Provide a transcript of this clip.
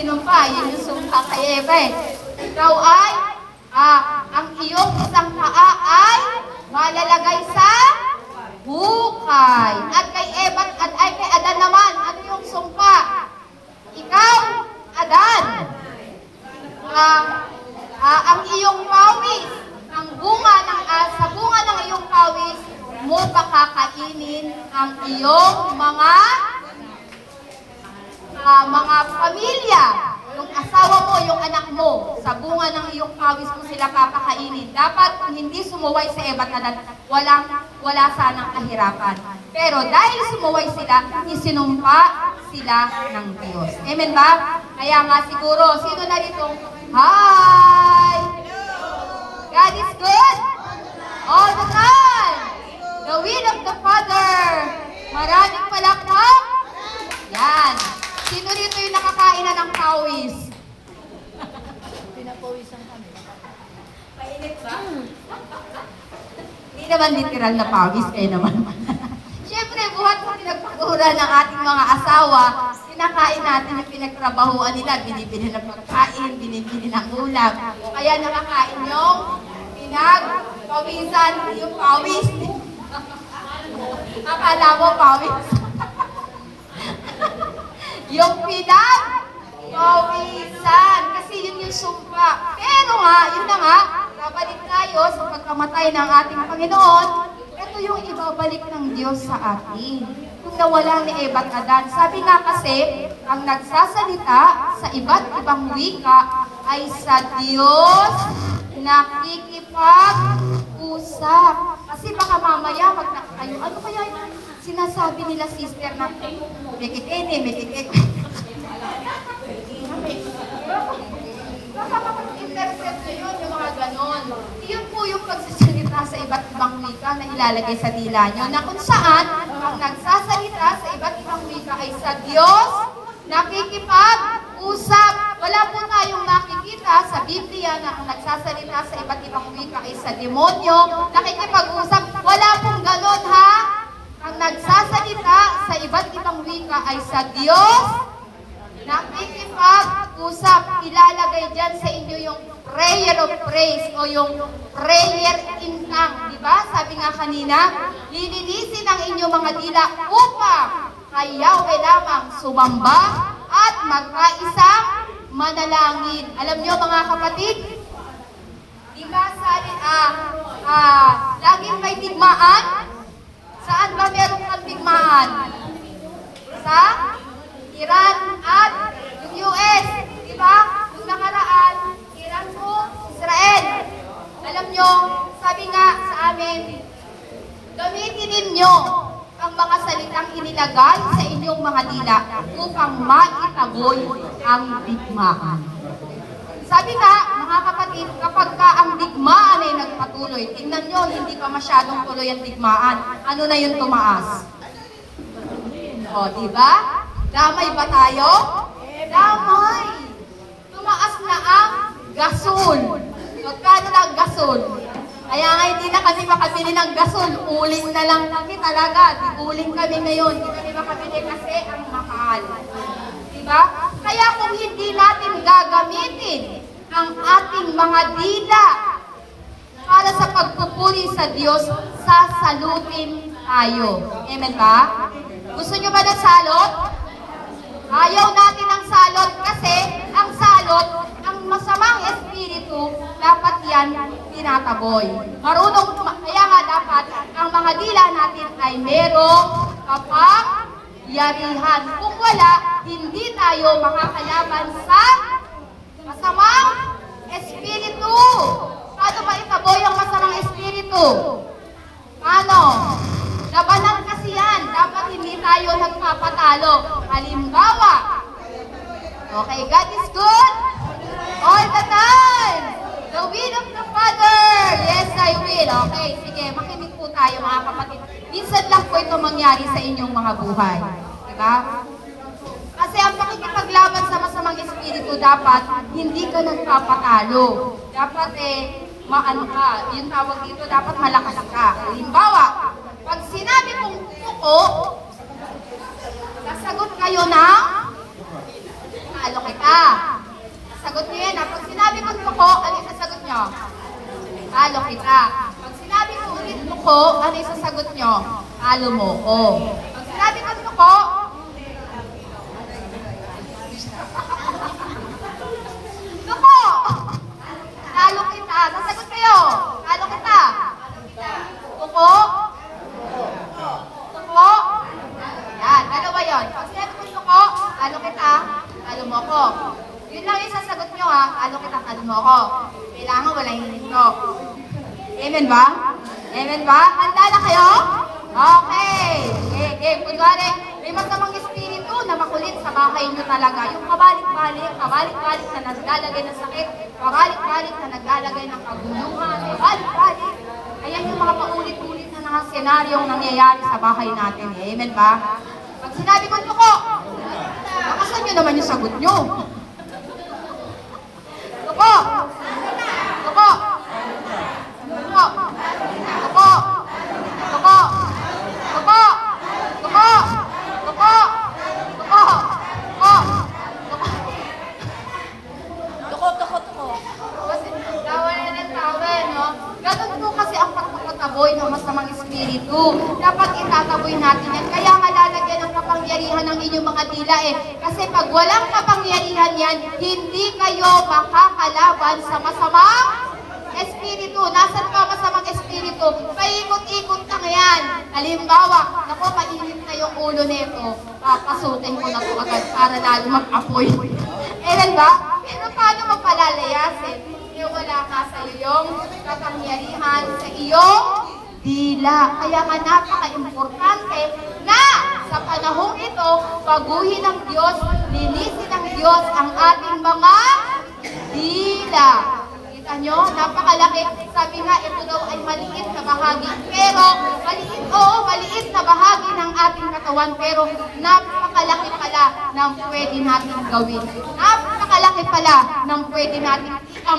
sinumpa. Yun yung sumpa kay Eva eh. Ikaw ay, ang iyong isang paa ay malalagay sa hukay. At kay Eva at ay kay Adan naman, ano yung sumpa? Ikaw, Adan, ang iyong pawis, sa bunga ng iyong pawis, mo pakakainin ang iyong mga pamilya. Yung asawa mo, yung anak mo, sa bunga ng iyong pawis mo sila papakainin. Dapat kung hindi sumuway si Eva at Adan, wala sanang kahirapan. Pero dahil sumuway sila, isinumpa sila ng Diyos. Amen ba? Kaya nga siguro, sino na rito? Hi! God is good! All the time! The will of the Father! Maraming palakpak! Yan! Sino rito yung nakakain na ng pawis? Pinapawisan kami. Mainit ba? Hindi naman literal na pawis, kayo naman. Siyempre, buhat sa pinagpagura ng ating mga asawa, pinakain natin yung pinagtrabahuan nila, binibili ng pagkain, binibili ng ulam. Kaya nakakain yung pinagpawisan, yung pawis. Akala mo pawis. Yung pinagpawisan, kasi yun yung sumpa. Pero nga, yun na nga, babalik tayo sa pagkamatay ng ating Panginoon, ito yung ibabalik ng Diyos sa atin. Kung nawala ni Eva at Adan, sabi nga kasi, ang nagsasalita sa iba't ibang wika ay sa Diyos nakikipag-usap. Kasi baka mamaya magtaka kayo, ano kaya yung sinasabi nila sister na mekikene. Baka makapag-intercept nyo yun, yung mga ganon. Iyon po yung pagsasalita sa iba't ibang wika na ilalagay sa dila nyo, na kung saan ang nagsasalita sa iba't ibang wika ay sa Diyos nakikipag-usap. Wala po tayong nakikita sa Biblia na ang nagsasalita sa iba't ibang wika ay sa demonyo nakikipag-usap. Wala pong ganon, ha? Ang nagsasalita sa iba't ibang wika ay sa Diyos nakikipag-usap. Ilalagay dyan sa inyo yung prayer of praise o yung prayer in tongue. Diba? Sabi nga kanina, lilinisin ang inyong mga dila upang kay Yahweh lamang sumamba at magkaisang manalangin. Alam nyo mga kapatid, diba laging may digmaan? Saan ba meron kang digmaan? Sa Iran at yung US. Diba? Yung nakaraan, Iran po, Israel. Alam nyo, sabi nga sa amin, gamitin ninyo ang mga salitang inilagay sa inyong mga dila upang maitaboy ang digmaan. Sabi nga, mga kapatid, kapag ka ang digmaan ay nagpatuloy, tingnan nyo, hindi pa masyadong tuloy ang digmaan. Ano na yung tumaas? O, diba? Damay ba tayo? Damay! Tumaas na ang gasol. Magkano na ang gasol? Kaya nga hindi na kami makabili ng gasol. Uling na lang kami talaga. Uling kami ngayon. Hindi kami makabili kasi ang mahal. Diba? Kaya kung hindi natin gagamitin ang ating mga dila para sa pagpupuri sa Diyos, sasalutin tayo. Amen ba? Gusto nyo ba ng salot? Ayaw natin ang salot kasi ang salot, ang masamang espiritu, dapat yan tinataboy. Kaya nga dapat ang mga dila natin ay merong kapangyarihan. Kung wala, hindi tayo makakalaban sa masamang espiritu. Paano ba itaboy ang masamang espiritu? Paano? Labanan kasi yan. Dapat hindi tayo nagpapatalo. Halimbawa, okay, God is good all the time. The will of the Father. Yes, I will. Okay, sige, makinig po tayo mga kapatid. Minsan lang po ito mangyari sa inyong mga buhay. Diba? Kasi ang pakikipaglaban sa masamang espiritu, dapat hindi ka nagpapatalo. Dapat maano ka. Yung tawag dito, dapat malakas ka. Halimbawa, pag sinabi kong suko, sasagot kayo ng talo kita. kita. Sagot niyo yan, ha? Pag sinabi ko tuko, ano yung sasagot niyo? Talo kita. Pag sinabi ko ulit tuko, ano yung sasagot niyo? Talo mo ko. Pag sinabi ko tuko, tuko! Talo kita. Sasagot kayo. Talo kita. Tuko? Tuko? Yan, dalawa yun. Pag sinabi ko tuko, talo kita, talo mo ko. Yun lang yung sasagot nyo, ha. Talo kita, talo mo ko. Kailangan wala yung hinito. Amen ba? Amen ba? Handa na kayo? Okay. Game. Kunwari, may masamang espiritu na makulit sa bahay nyo talaga. Yung pabalik-balik na naglalagay ng sakit, pabalik-balik na naglalagay ng kaguluhan, pabalik-balik. Ayan yung mga paulit-ulit na mga senaryong nangyayari sa bahay natin. Amen ba? Pag sinabi ko tuko, bakasan nyo naman yung sagot nyo. Tuko! Tuko! Tuko! Tuko! Tuko! Tuko! Tuko! Tuko! Tuko! Tuko! Tuko! Kasi tawa na ng tawa, no? Ganun po kasi ang pagkakataboy ng masamang espiritu. Dapat itataboy natin yan. Kaya nga lalagyan ng kapangyarihan ng inyong mga dila eh. Kasi pag walang kapangyarihan yan, hindi kayo makakalaban sa masamang espiritu. Nasaan pa masamang espiritu? Paikot-ikot lang yan. Halimbawa, naku, mainit na yung ulo nito. Papasukin ko na ito agad para lalo mag-apoy. Ewan ba? Pero paano mapalalayasin? Eh, wala ka sa iyong kapangyarihan, sa iyong dila. Kaya nga napaka-importante na sa panahong ito, baguhin ng Diyos, linisin ng Diyos ang ating mga dila. Kita nyo? Napakalaki. Sabi nga, ito daw ay maliit na bahagi. Pero, maliit na bahagi ng ating katawan. Pero, napakalaki pala ng pwede natin gawin. Napakalaki pala ng pwede natin